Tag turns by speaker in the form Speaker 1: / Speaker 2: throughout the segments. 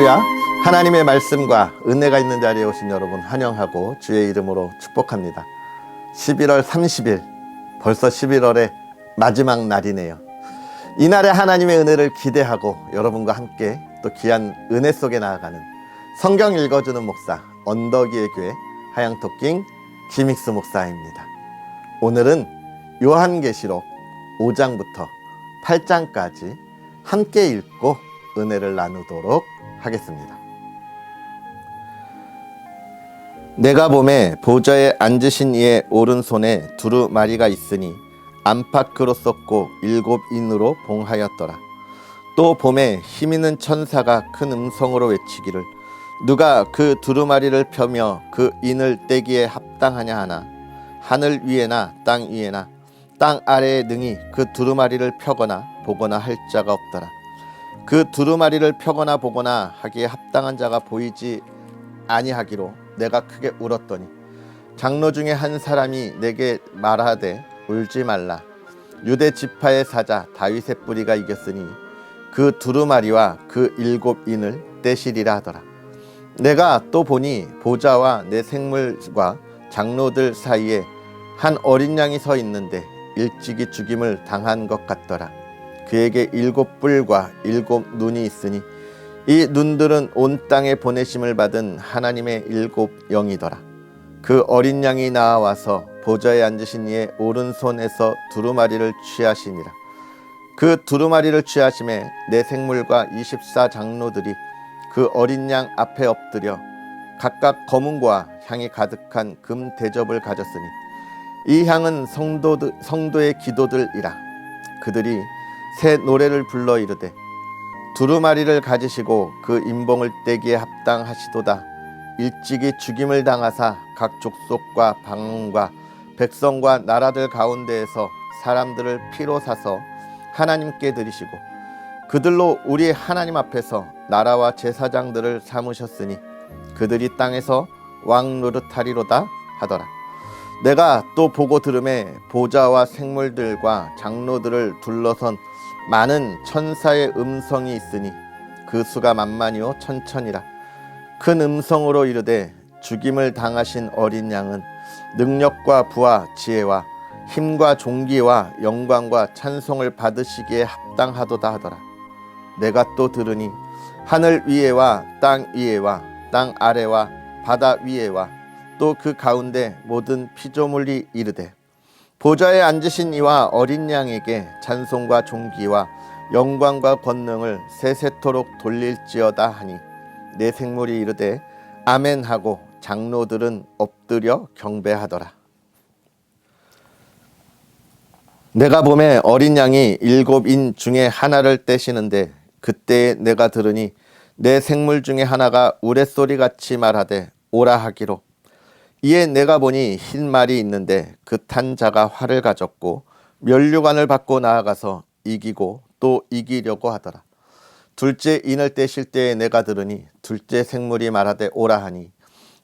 Speaker 1: 할렐루야. 하나님의 말씀과 은혜가 있는 자리에 오신 여러분 환영하고 주의 이름으로 축복합니다. 11월 30일, 벌써 11월의 마지막 날이네요. 이날에 하나님의 은혜를 기대하고 여러분과 함께 또 귀한 은혜 속에 나아가는 성경 읽어주는 목사 언덕이의 교회 하양토킹 김익수 목사입니다. 오늘은 요한계시록 5장부터 8장까지 함께 읽고 은혜를 나누도록 하겠습니다. 내가 보매 보좌에 앉으신 이의 오른손에 두루마리가 있으니 안팎으로 썼고 7인으로 봉하였더라. 또 보매 힘있는 천사가 큰 음성으로 외치기를 누가 그 두루마리를 펴며 그 인을 떼기에 합당하냐 하나 하늘 위에나 땅 위에나 땅 아래에 능히 그 두루마리를 펴거나 보거나 할 자가 없더라. 그 두루마리를 펴거나 보거나 하기에 합당한 자가 보이지 아니하기로 내가 크게 울었더니 장로 중에 한 사람이 내게 말하되 울지 말라. 유대 지파의 사자 다윗의 뿌리가 이겼으니 그 두루마리와 그 7인을 떼시리라 하더라. 내가 또 보니 보좌와 내 생물과 장로들 사이에 한 어린 양이 서 있는데 일찍이 죽임을 당한 것 같더라. 그에게 7뿔과 7눈이 있으니 이 눈들은 온 땅에 보내심을 받은 하나님의 7영이더라. 그 어린 양이 나와서 보좌에 앉으신 이의 오른손에서 두루마리를 취하시니라. 그 두루마리를 취하심에 내 생물과 24장로들이 그 어린 양 앞에 엎드려 각각 검은과 향이 가득한 금 대접을 가졌으니 이 향은 성도의 기도들이라. 그들이 새 노래를 불러 이르되 두루마리를 가지시고 그 인봉을 떼기에 합당하시도다. 일찍이 죽임을 당하사 각 족속과 방언과 백성과 나라들 가운데에서 사람들을 피로 사서 하나님께 드리시고 그들로 우리 하나님 앞에서 나라와 제사장들을 삼으셨으니 그들이 땅에서 왕 노릇하리로다 하더라. 내가 또 보고 들음에 보좌와 생물들과 장로들을 둘러선 많은 천사의 음성이 있으니 그 수가 만만이요 천천이라. 큰 음성으로 이르되 죽임을 당하신 어린 양은 능력과 부와 지혜와 힘과 존귀와 영광과 찬송을 받으시기에 합당하도다 하더라. 내가 또 들으니 하늘 위에와 땅 위에와 땅 아래와 바다 위에와 또 그 가운데 모든 피조물이 이르되 보좌에 앉으신 이와 어린 양에게 찬송과 존귀와 영광과 권능을 세세토록 돌릴지어다 하니 내 생물이 이르되 아멘 하고 장로들은 엎드려 경배하더라. 내가 보매 어린 양이 7인 중에 하나를 떼시는데 그때에 내가 들으니 내 생물 중에 하나가 우레소리같이 말하되 오라 하기로 이에 내가 보니 흰 말이 있는데 그 탄 자가 활을 가졌고 면류관을 받고 나아가서 이기고 또 이기려고 하더라. 둘째 인을 떼실 때에 내가 들으니 둘째 생물이 말하되 오라 하니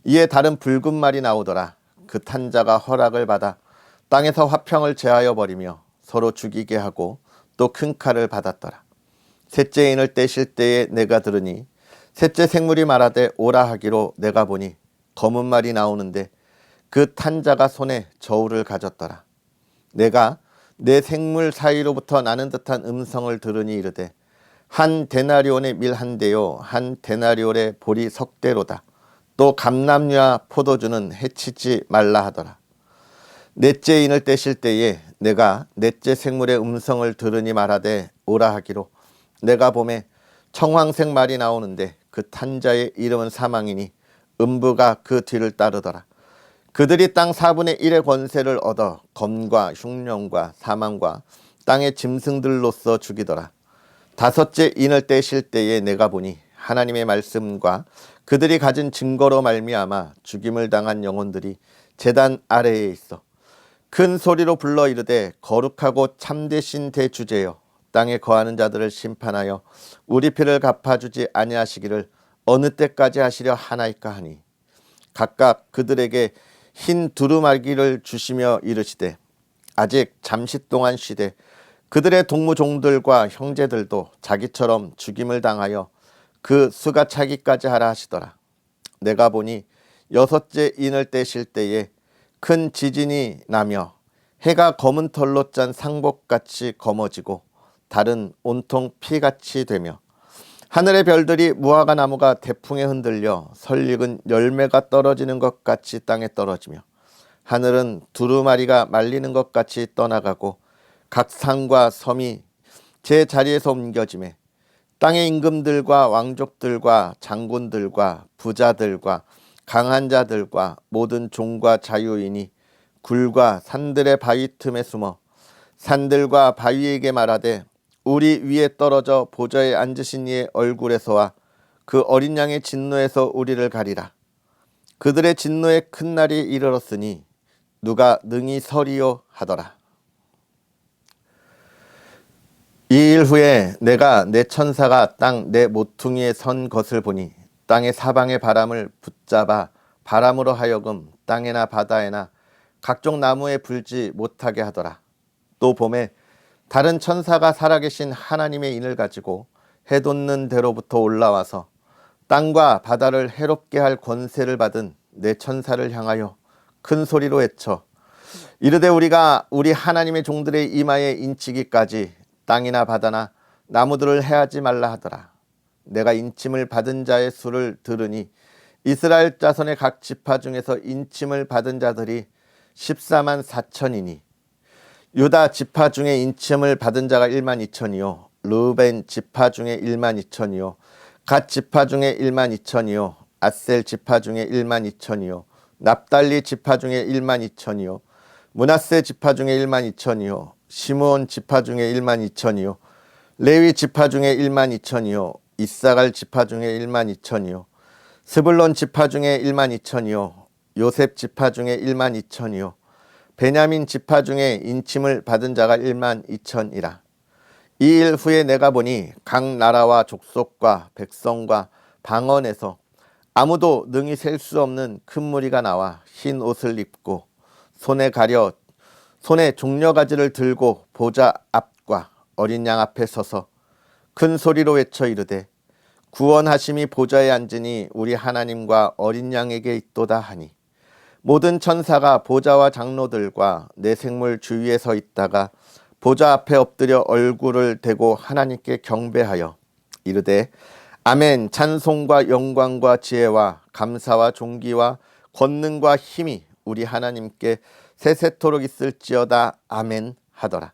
Speaker 1: 이에 다른 붉은 말이 나오더라. 그 탄 자가 허락을 받아 땅에서 화평을 제하여 버리며 서로 죽이게 하고 또 큰 칼을 받았더라. 셋째 인을 떼실 때에 내가 들으니 셋째 생물이 말하되 오라 하기로 내가 보니 검은 말이 나오는데 그 탄 자가 손에 저울을 가졌더라. 내가 내 생물 사이로부터 나는 듯한 음성을 들으니 이르되 한 데나리온의 밀 한 대요 한 데나리온의 보리 석 대로다. 또 감람류와 포도주는 해치지 말라 하더라. 넷째 인을 떼실 때에 내가 넷째 생물의 음성을 들으니 말하되 오라 하기로 내가 보매 청황색 말이 나오는데 그 탄 자의 이름은 사망이니 음부가 그 뒤를 따르더라. 그들이 땅 4분의 1의 권세를 얻어 검과 흉령과 사망과 땅의 짐승들로서 죽이더라. 다섯째 인을 떼실 때에 내가 보니 하나님의 말씀과 그들이 가진 증거로 말미암아 죽임을 당한 영혼들이 제단 아래에 있어 큰 소리로 불러 이르되 거룩하고 참되신 대주제여 땅에 거하는 자들을 심판하여 우리 피를 갚아주지 아니하시기를 어느 때까지 하시려 하나이까 하니 각각 그들에게 흰 두루마리를 주시며 이르시되 아직 잠시 동안 쉬되 그들의 동무종들과 형제들도 자기처럼 죽임을 당하여 그 수가 차기까지 하라 하시더라. 내가 보니 여섯째 인을 떼실 때에 큰 지진이 나며 해가 검은 털로 짠 상복같이 검어지고 달은 온통 피같이 되며 하늘의 별들이 무화과 나무가 대풍에 흔들려 설익은 열매가 떨어지는 것 같이 땅에 떨어지며 하늘은 두루마리가 말리는 것 같이 떠나가고 각 산과 섬이 제 자리에서 옮겨지매 땅의 임금들과 왕족들과 장군들과 부자들과 강한 자들과 모든 종과 자유인이 굴과 산들의 바위 틈에 숨어 산들과 바위에게 말하되 우리 위에 떨어져 보좌에 앉으신 이의 얼굴에서와 그 어린 양의 진노에서 우리를 가리라. 그들의 진노의 큰 날이 이르렀으니 누가 능히 서리요 하더라. 이 일 후에 내가 내 천사가 땅 내 모퉁이에 선 것을 보니 땅의 사방의 바람을 붙잡아 바람으로 하여금 땅에나 바다에나 각종 나무에 불지 못하게 하더라. 또 봄에 다른 천사가 살아계신 하나님의 인을 가지고 해돋는 데로부터 올라와서 땅과 바다를 해롭게 할 권세를 받은 내 천사를 향하여 큰 소리로 외쳐 이르되 우리가 우리 하나님의 종들의 이마에 인치기까지 땅이나 바다나 나무들을 해하지 말라 하더라. 내가 인침을 받은 자의 수를 들으니 이스라엘 자손의 각 지파 중에서 인침을 받은 자들이 14만 4천이니 유다 지파 중에 인침을 받은 자가 1만 2천이요 르벤 지파 중에 1만 2천이요 갓 지파 중에 1만 2천이요 아셀 지파 중에 1만 2천이요 납달리 지파 중에 1만 2천이요 므낫세 지파 중에 1만 2천이요 시므온 지파 중에 1만 2천이요 레위 지파 중에 1만 2천이요 이사갈 지파 중에 1만 2천이요 스불론 지파 중에 1만 2천이요 요셉 지파 중에 1만 2천이요 베냐민 지파 중에 인침을 받은 자가 1만 2천이라. 이 일 후에 내가 보니 각 나라와 족속과 백성과 방언에서 아무도 능히 셀 수 없는 큰 무리가 나와 흰 옷을 입고 손에 종려가지를 들고 보좌 앞과 어린 양 앞에 서서 큰 소리로 외쳐 이르되 구원하심이 보좌에 앉으니 우리 하나님과 어린 양에게 있도다 하니 모든 천사가 보좌와 장로들과 내 생물 주위에 서 있다가 보좌 앞에 엎드려 얼굴을 대고 하나님께 경배하여 이르되 아멘 찬송과 영광과 지혜와 감사와 존귀와 권능과 힘이 우리 하나님께 세세토록 있을지어다 아멘 하더라.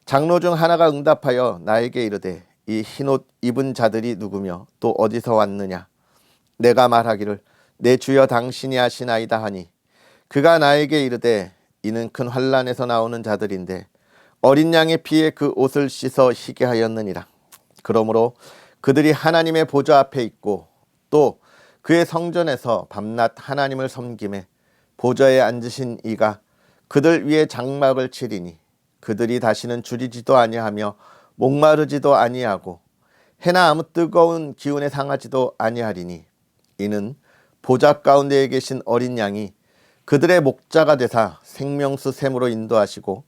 Speaker 1: 장로 중 하나가 응답하여 나에게 이르되 이 흰옷 입은 자들이 누구며 또 어디서 왔느냐. 내가 말하기를 내 주여 당신이 하시나이다 하니 그가 나에게 이르되 이는 큰 환난에서 나오는 자들인데 어린 양의 피에 그 옷을 씻어 희게 하였느니라. 그러므로 그들이 하나님의 보좌 앞에 있고 또 그의 성전에서 밤낮 하나님을 섬김에 보좌에 앉으신 이가 그들 위에 장막을 치리니 그들이 다시는 줄이지도 아니하며 목마르지도 아니하고 해나 아무 뜨거운 기운에 상하지도 아니하리니 이는 보좌 가운데에 계신 어린 양이 그들의 목자가 되사 생명수 샘으로 인도하시고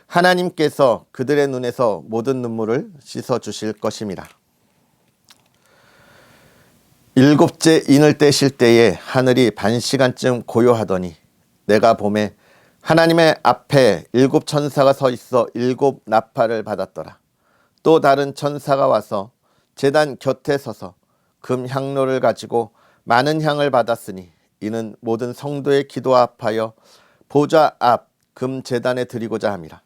Speaker 1: 하나님께서 그들의 눈에서 모든 눈물을 씻어 주실 것임이라. 일곱째 인을 떼실 때에 하늘이 반시간쯤 고요하더니 내가 보매 하나님의 앞에 일곱 천사가 서 있어 일곱 나팔을 받았더라. 또 다른 천사가 와서 제단 곁에 서서 금 향로를 가지고 많은 향을 받았으니 이는 모든 성도의 기도 앞하여 보좌 앞 금 제단에 드리고자 함이라.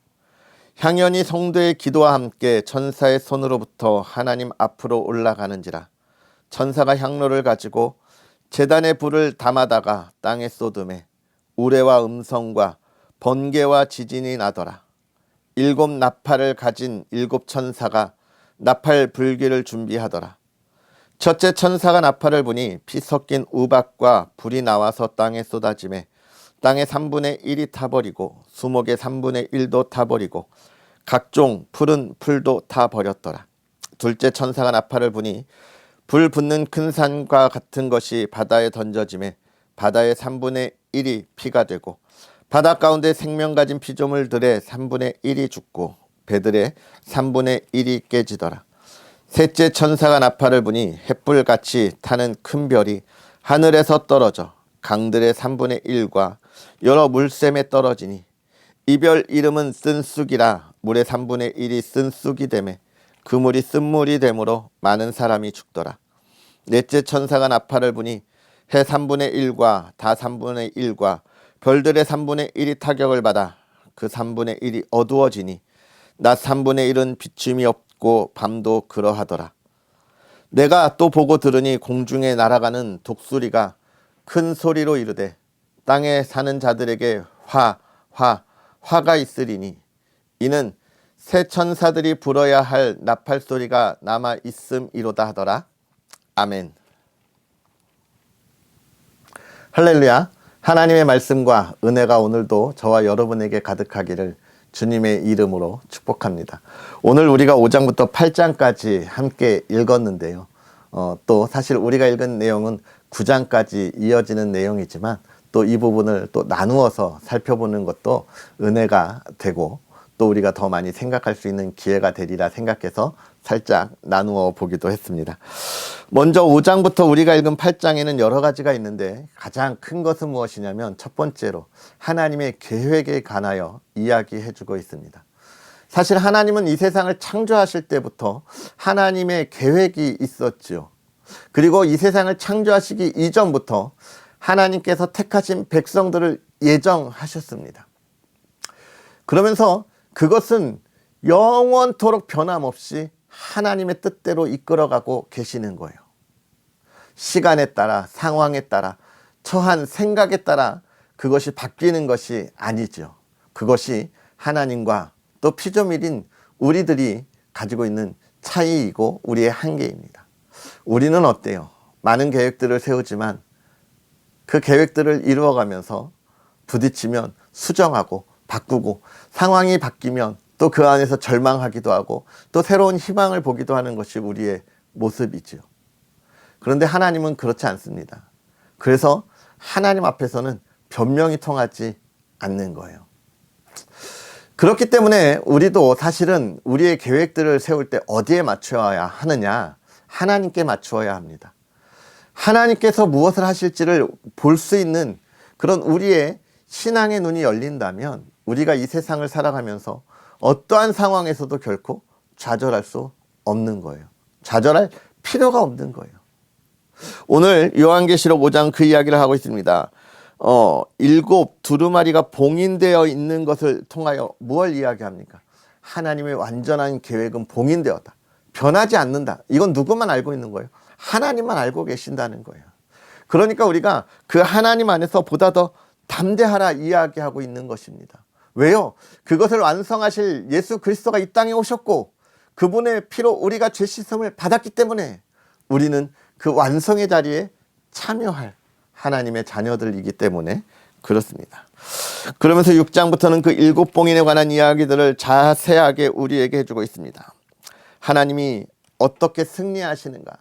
Speaker 1: 향연이 성도의 기도와 함께 천사의 손으로부터 하나님 앞으로 올라가는지라. 천사가 향로를 가지고 제단의 불을 담아다가 땅에 쏟음에 우레와 음성과 번개와 지진이 나더라. 일곱 나팔을 가진 일곱 천사가 나팔 불기를 준비하더라. 첫째 천사가 나팔을 부니 피 섞인 우박과 불이 나와서 땅에 쏟아지매 땅의 3분의 1이 타버리고 수목의 3분의 1도 타버리고 각종 푸른 풀도 타버렸더라. 둘째 천사가 나팔을 부니 불 붙는 큰 산과 같은 것이 바다에 던져지매 바다의 3분의 1이 피가 되고 바다 가운데 생명 가진 피조물들의 3분의 1이 죽고 배들의 3분의 1이 깨지더라. 셋째 천사가 나팔을 부니 횃불같이 타는 큰 별이 하늘에서 떨어져 강들의 3분의 1과 여러 물샘에 떨어지니 이 별 이름은 쓴쑥이라. 물의 3분의 1이 쓴쑥이 되매 그 물이 쓴물이 되므로 많은 사람이 죽더라. 넷째 천사가 나팔을 부니 해 3분의 1과 다 3분의 1과 별들의 3분의 1이 타격을 받아 그 3분의 1이 어두워지니 낮 3분의 1은 비춤이 없고 밤도 그러하더라. 내가 또 보고 들으니 공중에 날아가는 독수리가 큰 소리로 이르되 땅에 사는 자들에게 화가 있으리니 이는 새 천사들이 불어야 할 나팔 소리가 남아 있음이로다 하더라. 아멘. 할렐루야. 하나님의 말씀과 은혜가 오늘도 저와 여러분에게 가득하기를 주님의 이름으로 축복합니다. 오늘 우리가 5장부터 8장까지 함께 읽었는데요. 또 사실 우리가 읽은 내용은 9장까지 이어지는 내용이지만 또 이 부분을 또 나누어서 살펴보는 것도 은혜가 되고 또 우리가 더 많이 생각할 수 있는 기회가 되리라 생각해서 살짝 나누어 보기도 했습니다. 먼저 5장부터 우리가 읽은 8장에는 여러 가지가 있는데 가장 큰 것은 무엇이냐면 첫 번째로 하나님의 계획에 관하여 이야기해 주고 있습니다. 사실 하나님은 이 세상을 창조하실 때부터 하나님의 계획이 있었지요. 그리고 이 세상을 창조하시기 이전부터 하나님께서 택하신 백성들을 예정하셨습니다. 그러면서 그것은 영원토록 변함없이 하나님의 뜻대로 이끌어가고 계시는 거예요. 시간에 따라, 상황에 따라, 처한 생각에 따라 그것이 바뀌는 것이 아니죠. 그것이 하나님과 또 피조물인 우리들이 가지고 있는 차이이고 우리의 한계입니다. 우리는 어때요? 많은 계획들을 세우지만 그 계획들을 이루어가면서 부딪히면 수정하고 바꾸고 상황이 바뀌면 또 그 안에서 절망하기도 하고 또 새로운 희망을 보기도 하는 것이 우리의 모습이지요. 그런데 하나님은 그렇지 않습니다. 그래서 하나님 앞에서는 변명이 통하지 않는 거예요. 그렇기 때문에 우리도 사실은 우리의 계획들을 세울 때 어디에 맞춰야 하느냐? 하나님께 맞추어야 합니다. 하나님께서 무엇을 하실지를 볼 수 있는 그런 우리의 신앙의 눈이 열린다면 우리가 이 세상을 살아가면서 어떠한 상황에서도 결코 좌절할 수 없는 거예요. 좌절할 필요가 없는 거예요. 오늘 요한계시록 5장 그 이야기를 하고 있습니다. 7 두루마리가 봉인되어 있는 것을 통하여 무엇을 이야기합니까? 하나님의 완전한 계획은 봉인되었다. 변하지 않는다. 이건 누구만 알고 있는 거예요? 하나님만 알고 계신다는 거예요. 그러니까 우리가 그 하나님 안에서 보다 더 담대하라 이야기하고 있는 것입니다. 왜요? 그것을 완성하실 예수 그리스도가 이 땅에 오셨고 그분의 피로 우리가 죄 씻음을 받았기 때문에 우리는 그 완성의 자리에 참여할 하나님의 자녀들이기 때문에 그렇습니다. 그러면서 6장부터는 그 7봉인에 관한 이야기들을 자세하게 우리에게 해주고 있습니다. 하나님이 어떻게 승리하시는가,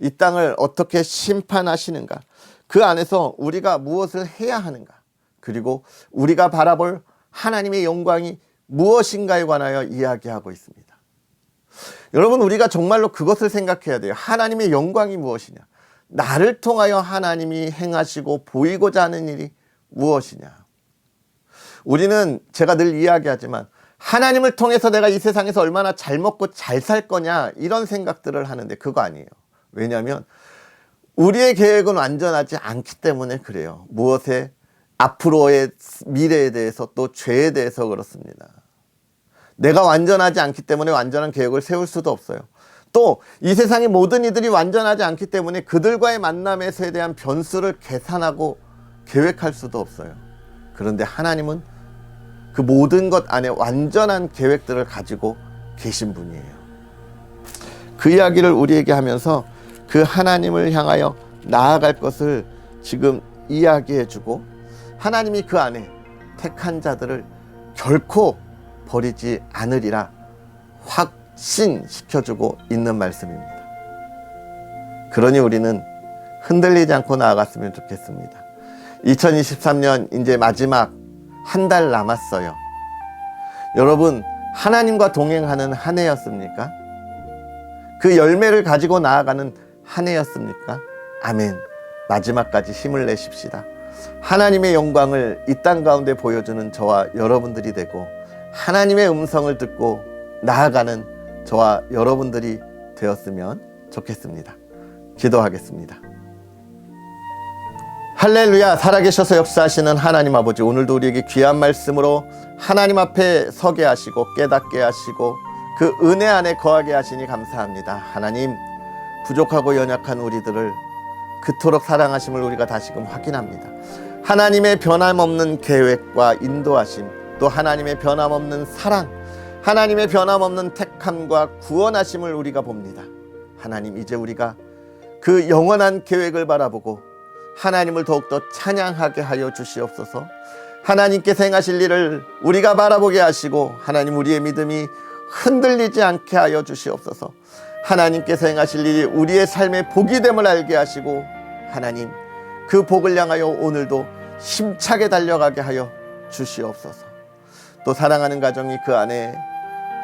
Speaker 1: 이 땅을 어떻게 심판하시는가, 그 안에서 우리가 무엇을 해야 하는가, 그리고 우리가 바라볼 하나님의 영광이 무엇인가에 관하여 이야기하고 있습니다. 여러분, 우리가 정말로 그것을 생각해야 돼요. 하나님의 영광이 무엇이냐? 나를 통하여 하나님이 행하시고 보이고자 하는 일이 무엇이냐? 우리는 제가 늘 이야기하지만 하나님을 통해서 내가 이 세상에서 얼마나 잘 먹고 잘 살 거냐 이런 생각들을 하는데 그거 아니에요. 왜냐하면 우리의 계획은 완전하지 않기 때문에 그래요. 무엇에 앞으로의 미래에 대해서 또 죄에 대해서 그렇습니다. 내가 완전하지 않기 때문에 완전한 계획을 세울 수도 없어요. 또 이 세상의 모든 이들이 완전하지 않기 때문에 그들과의 만남에서에 대한 변수를 계산하고 계획할 수도 없어요. 그런데 하나님은 그 모든 것 안에 완전한 계획들을 가지고 계신 분이에요. 그 이야기를 우리에게 하면서 그 하나님을 향하여 나아갈 것을 지금 이야기해주고 하나님이 그 안에 택한 자들을 결코 버리지 않으리라 확신시켜주고 있는 말씀입니다. 그러니 우리는 흔들리지 않고 나아갔으면 좋겠습니다. 2023년 이제 마지막 한 달 남았어요. 여러분, 하나님과 동행하는 한 해였습니까? 그 열매를 가지고 나아가는 한 해였습니까? 아멘. 마지막까지 힘을 내십시다. 하나님의 영광을 이 땅 가운데 보여주는 저와 여러분들이 되고 하나님의 음성을 듣고 나아가는 저와 여러분들이 되었으면 좋겠습니다. 기도하겠습니다. 할렐루야. 살아계셔서 역사하시는 하나님 아버지, 오늘도 우리에게 귀한 말씀으로 하나님 앞에 서게 하시고 깨닫게 하시고 그 은혜 안에 거하게 하시니 감사합니다. 하나님, 부족하고 연약한 우리들을 그토록 사랑하심을 우리가 다시금 확인합니다. 하나님의 변함없는 계획과 인도하심, 또 하나님의 변함없는 사랑, 하나님의 변함없는 택함과 구원하심을 우리가 봅니다. 하나님, 이제 우리가 그 영원한 계획을 바라보고 하나님을 더욱더 찬양하게 하여 주시옵소서. 하나님께서 행하실 일을 우리가 바라보게 하시고 하나님, 우리의 믿음이 흔들리지 않게 하여 주시옵소서. 하나님께서 행하실 일이 우리의 삶의 복이 됨을 알게 하시고 하나님, 그 복을 향하여 오늘도 힘차게 달려가게 하여 주시옵소서. 또 사랑하는 가정이 그 안에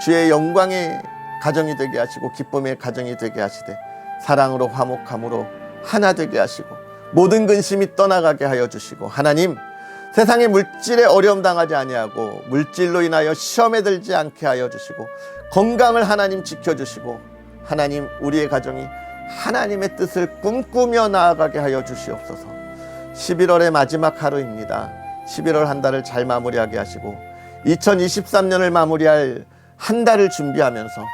Speaker 1: 주의 영광의 가정이 되게 하시고 기쁨의 가정이 되게 하시되 사랑으로 화목함으로 하나 되게 하시고 모든 근심이 떠나가게 하여 주시고 하나님, 세상의 물질에 어려움 당하지 아니하고 물질로 인하여 시험에 들지 않게 하여 주시고 건강을 하나님 지켜주시고 하나님, 우리의 가정이 하나님의 뜻을 꿈꾸며 나아가게 하여 주시옵소서. 11월의 마지막 하루입니다. 11월 한 달을 잘 마무리하게 하시고 2023년을 마무리할 한 달을 준비하면서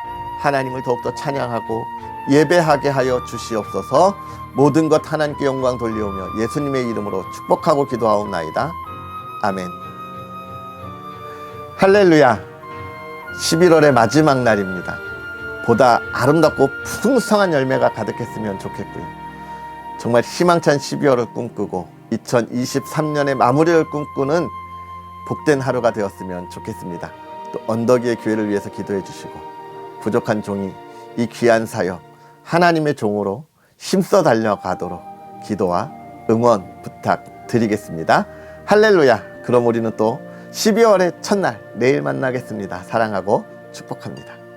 Speaker 1: 하나님을 더욱더 찬양하고 예배하게 하여 주시옵소서. 모든 것 하나님께 영광 돌리오며 예수님의 이름으로 축복하고 기도하옵나이다. 아멘. 할렐루야. 11월의 마지막 날입니다. 보다 아름답고 풍성한 열매가 가득했으면 좋겠고요. 정말 희망찬 12월을 꿈꾸고 2023년의 마무리를 꿈꾸는 복된 하루가 되었으면 좋겠습니다. 또 언덕 위의 교회를 위해서 기도해 주시고 부족한 종이 이 귀한 사역 하나님의 종으로 힘써 달려가도록 기도와 응원 부탁드리겠습니다. 할렐루야. 그럼 우리는 또 12월의 첫날 내일 만나겠습니다. 사랑하고 축복합니다.